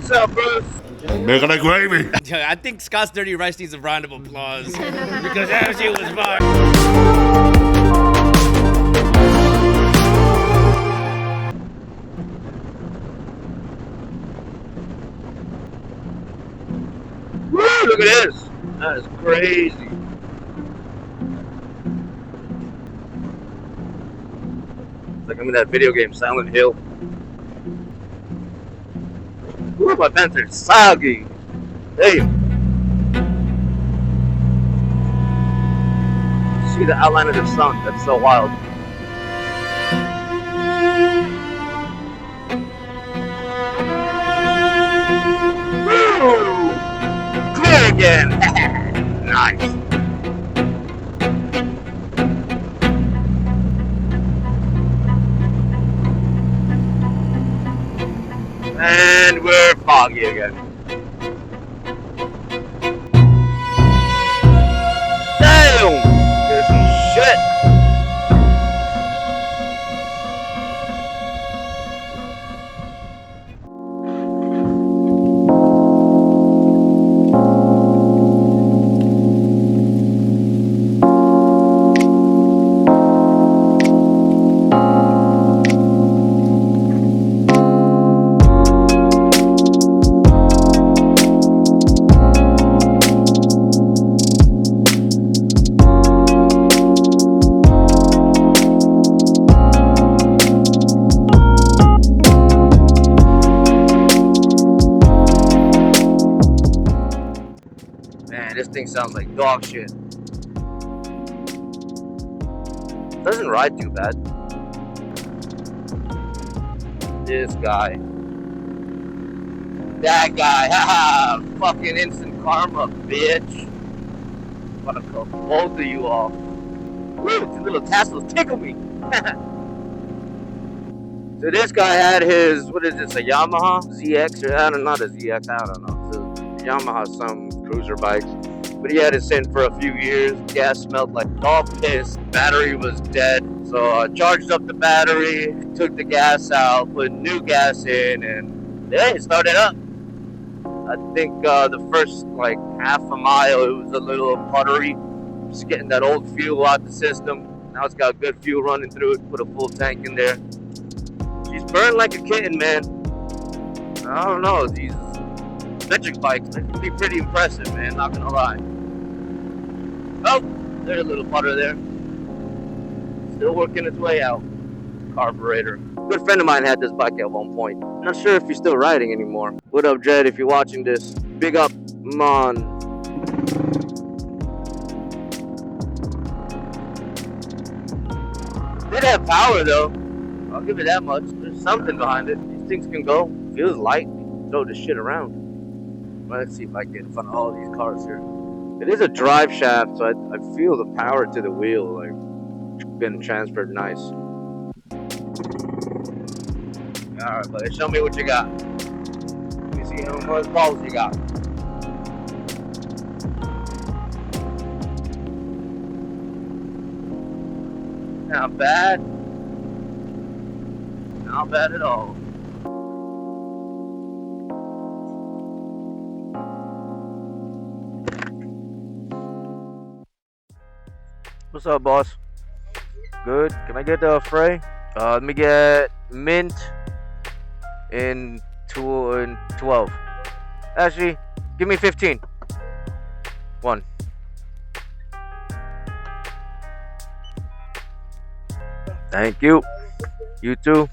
What's up, bros? Making a gravy. I think Scott's Dirty Rice needs a round of applause because that shit was fun. Woo, look at this. That is crazy. It's like I'm in that video game, Silent Hill. Ooh, my pants are soggy. Damn. See the outline of the sun. That's so wild. Woo! Clear again. Nice. And we're foggy again. Damn! There's some shit. Man, this thing sounds like dog shit. Doesn't ride too bad. This guy. That guy. Haha. Fucking instant karma, bitch. I'm gonna cut both of you off. Woo, these little tassels tickle me. So this guy had his, what is this, a Yamaha ZX? Or I don't know, not a ZX, I don't know. It's a Yamaha, some cruiser bikes. But he had it sitting for a few years. Gas smelled like dog piss. Battery was dead. So I charged up the battery, took the gas out, put new gas in, and yeah, it started up. I think the first like half a mile, it was a little puttery. Just getting that old fuel out the system. Now it's got good fuel running through it. Put a full tank in there. She's burned like a kitten, man. I don't know, these electric bikes, they can be pretty impressive, man, not gonna lie. Oh, there's a little putter there. Still working its way out. Carburetor. A good friend of mine had this bike at one point. Not sure if he's still riding anymore. What up, Jed, if you're watching this? Big up, man. Did have power though. I'll give it that much. There's something behind it. These things can go. Feels light. Throw this shit around. Well, let's see if I can get in front of all these cars here. It is a drive shaft, so I feel the power to the wheel, like been transferred nice. All right, buddy, show me what you got. Let me see how much balls you got. Not bad. Not bad at all. What's up, boss? Good. Can I get the fray? Let me get mint in 12. Actually, give me 15. 1. Thank you. You too.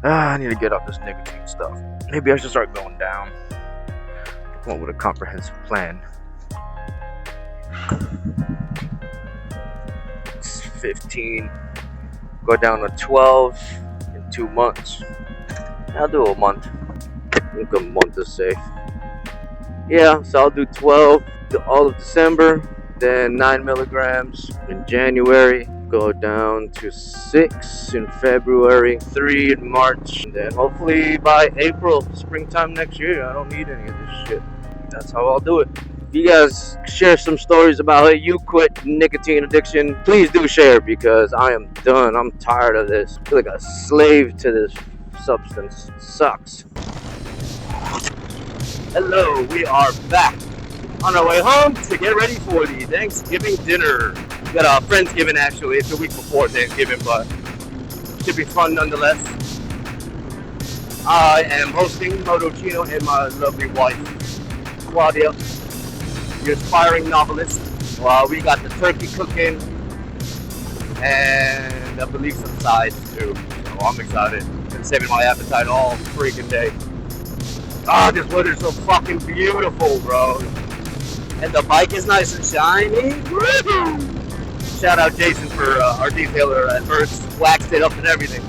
I need to get off this nicotine stuff. Maybe I should start going down. Come up with a comprehensive plan. It's 15. Go down to 12 in 2 months. I'll do a month. I think a month is safe. Yeah, so I'll do 12 all of December, then 9 milligrams in January. Go down to 6 in February, 3 in March, and then hopefully by April, springtime next year, I don't need any of this shit. That's how I'll do it. If you guys share some stories about how you quit nicotine addiction, please do share, because I am done. I'm tired of this. I feel like a slave to this substance. Sucks. Hello, we are back on our way home to get ready for the Thanksgiving dinner. We got a Friendsgiving actually. It's a week before Thanksgiving, but should be fun nonetheless. I am hosting MotoCheeno and my lovely wife, Claudia, the aspiring novelist. We got the turkey cooking and I believe some sides too. So I'm excited. Been saving my appetite all freaking day. This weather's so fucking beautiful, bro. And the bike is nice and shiny. Woo-hoo! Shout out Jason for our detailer at first. Waxed it up and everything.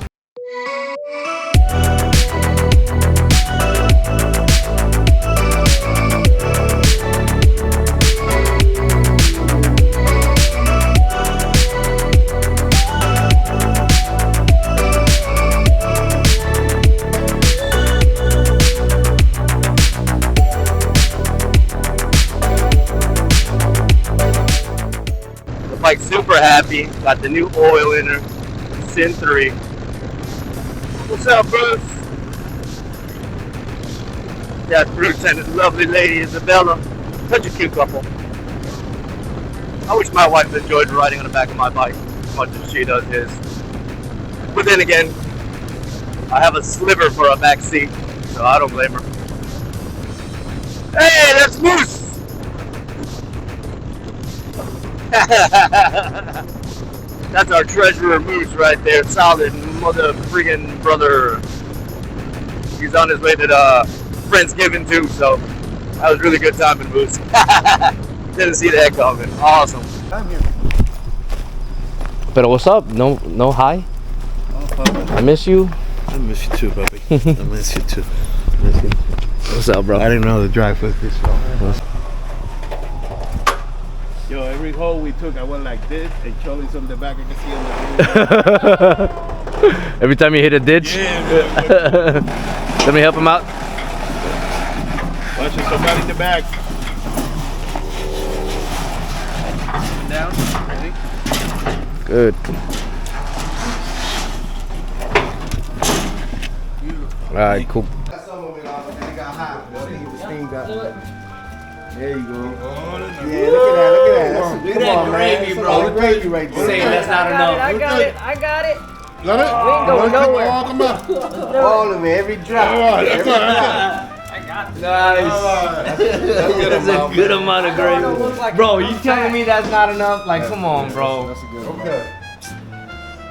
Like super happy, got the new oil in her, Sin 3. What's up, Bruce? Got Bruce and his lovely lady Isabella. Such a cute couple. I wish my wife enjoyed riding on the back of my bike as much as she does his. But then again, I have a sliver for a back seat, so I don't blame her. Hey, that's Moose! That's our treasurer Moose right there. Solid mother friggin' brother. He's on his way to the Friendsgiving too, so that was really good timing, Moose. Didn't see that coming. Awesome. I'm here. But what's up? No hi? Oh, I miss you. I miss you too, puppy. I miss you too. What's up, bro? I didn't know how to drive with this. Yo, every hole we took, I went like this, and Charlie's on the back. I can see on the road. Every time you hit a ditch? Yeah, Let me help him out. Watch it, somebody in the back. Down, ready? Good. Alright, cool. There you go. Yeah, look at that. Look at that gravy, bro. All the gravy right there. Saying that's not enough. I got it. Got it? We ain't going nowhere. Oh, come on. All of it, every drop. That's Every all right. Nice. That's a good amount of gravy. Bro, you telling me that's not enough? Like, come on, bro. That's a good one. Okay.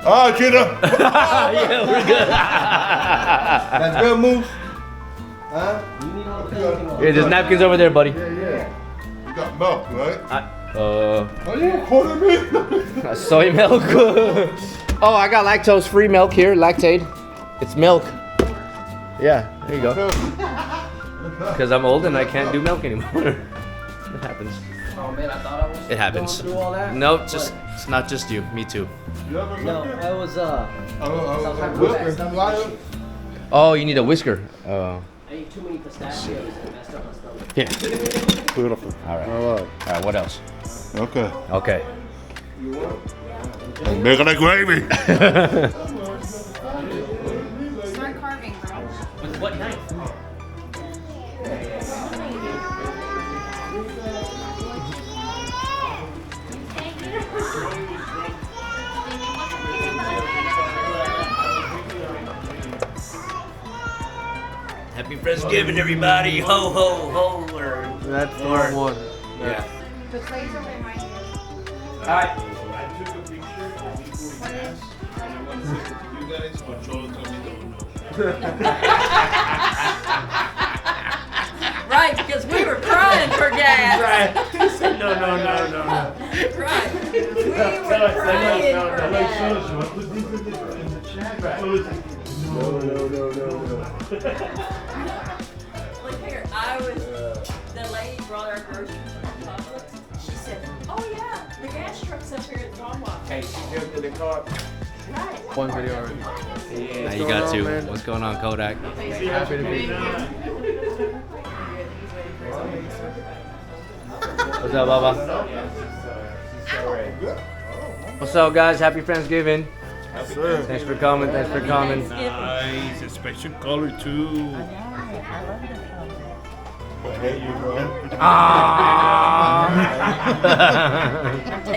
All right, Cheetah. Yeah, we're good. That's good, Moose. Huh? Here, there's napkins over there, buddy. Yeah. You got milk, right? Are Are you recording me? soy milk? Oh, I got lactose-free milk here, Lactaid. It's milk. Yeah, there you go. Because I'm old and I can't do milk anymore. It happens. Oh man, I thought I was It happens. going through all that. No, it's not just you. Me too. You have a No, liquor? that was Whisker. Lion? Oh, you need a whisker. I ate too many pistachios and messed up my stomach. Yeah. Beautiful. All right. All right. All right. What else? Okay. Okay. I'm making a gravy. Start carving, bro. With what knife? Happy Friendsgiving, everybody! Ho ho ho! That's the one. Yeah. The plates are behind you. All right. I took a picture of people gas, and I want to send it to you guys, but Charlie told me no. Right, because we were crying for gas. Right. He said no. Right. We were crying for gas. Look here, the lady brought our groceries from Publix. She said, oh yeah, the gas truck's up here at Donwalk. Hey, Right. One video already. now you got to. What's going on, Kodak? Happy to be here. What's up, Baba? What's up, guys? Happy Friendsgiving. Sir. Thanks for coming. Thanks for coming. Nice, a special color too. Hey, you bro.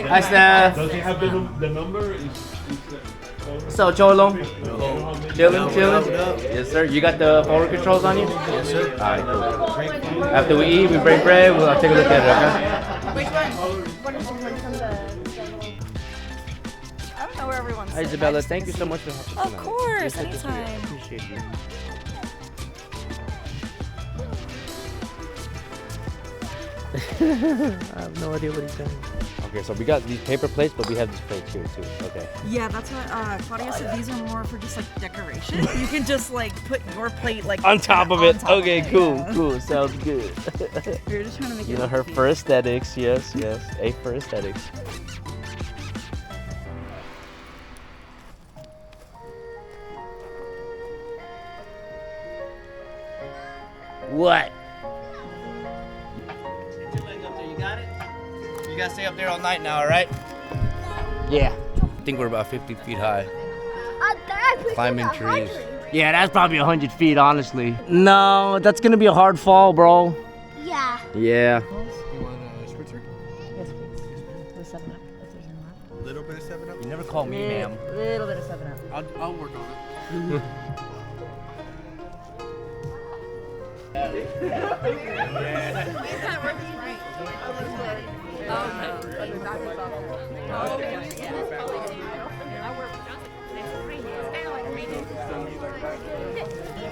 Hi, Steph. Does he have the number? So, Cholo? Chilling? Yes, sir. You got the forward controls on you? Yes, sir. All right, cool. After we eat, we break bread. We'll take a look at it, okay? Which one? What is from the... I don't know where everyone's. Hi, Isabella. Thank you so much for helping. Of course, You're such a anytime. sweetheart. Appreciate you. I have no idea what he's saying. Okay, so we got these paper plates, but we have these plates here too. Okay. Yeah, that's what Claudia said. These are more for just like decoration. You can just like put your plate like On top of it. top Okay, of it, cool, yeah. cool. Sounds good. We're just trying to make You it know, look her cute. for aesthetics. Yes, yes. A for aesthetics. What? Get your leg up there. You got it? You gotta stay up there all night now, all right? Yeah. I think we're about 50 feet high. Climbing trees. Yeah, that's probably 100 feet, honestly. No, that's gonna be a hard fall, bro. Yeah. Yeah. You want a spritzer? Yes, please. With 7-Up. If there's any left. A little bit of 7-Up? You never call me, ma'am. Little bit of 7-Up. I'll work on it.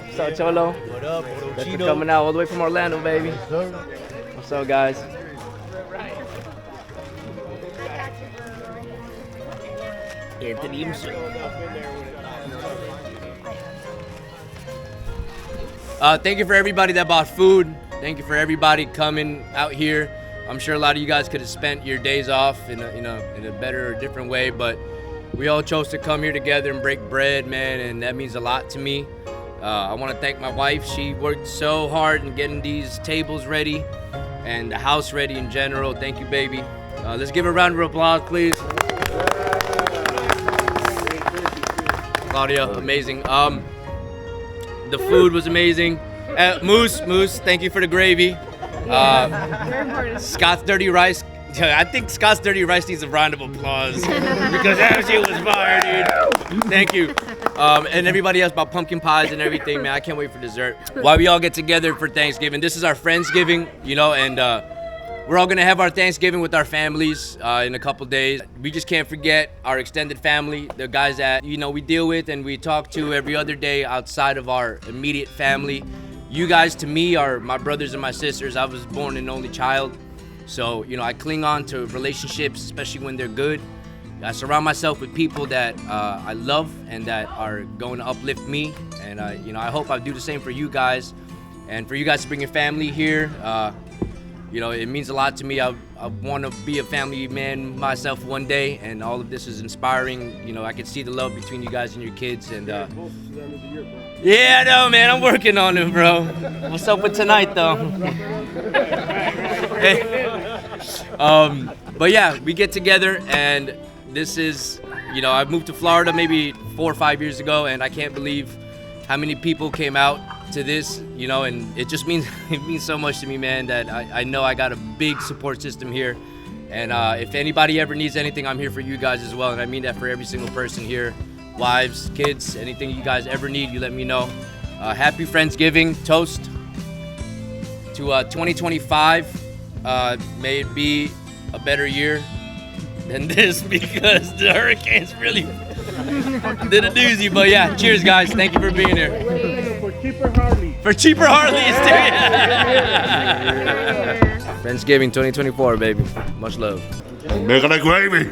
What's up, Cholo? What up, Thanks for MotoCheeno? coming out all the way from Orlando, baby. Sir. What's up, guys? Anthony himself. Thank you for everybody that bought food. Thank you for everybody coming out here. I'm sure a lot of you guys could have spent your days off in a better or different way, but we all chose to come here together and break bread, man, and that means a lot to me. I want to thank my wife. She worked so hard in getting these tables ready and the house ready in general. Thank you, baby. Let's give her a round of applause, please. Claudia, amazing. The food was amazing. Moose, thank you for the gravy. Scott's Dirty Rice. I think Scott's Dirty Rice needs a round of applause because that shit was fire, dude. Thank you. And everybody else about pumpkin pies and everything, man. I can't wait for dessert. While we all get together for Thanksgiving, this is our Friendsgiving, you know, and we're all gonna have our Thanksgiving with our families in a couple days. We just can't forget our extended family, the guys that, you know, we deal with and we talk to every other day outside of our immediate family. You guys, to me, are my brothers and my sisters. I was born an only child. So, you know, I cling on to relationships, especially when they're good. I surround myself with people that I love and that are going to uplift me. And, you know, I hope I do the same for you guys. And for you guys to bring your family here, you know, it means a lot to me. I want to be a family man myself one day. And all of this is inspiring. You know, I can see the love between you guys and your kids. And yeah, I know, man. I'm working on it, bro. What's up with tonight, though? Hey. But yeah, we get together and this is, you know, I moved to Florida maybe 4 or 5 years ago and I can't believe how many people came out to this, you know, and it just means, it means so much to me, man, that I know I got a big support system here. And if anybody ever needs anything, I'm here for you guys as well. And I mean that for every single person here, wives, kids, anything you guys ever need, you let me know. Happy Friendsgiving, toast to 2025. May it be a better year than this because the hurricanes really did a doozy. But yeah, cheers, guys. Thank you for being here. For cheaper Harley. For cheaper Harleys, too. Friendsgiving 2024, baby. Much love. Making a gravy.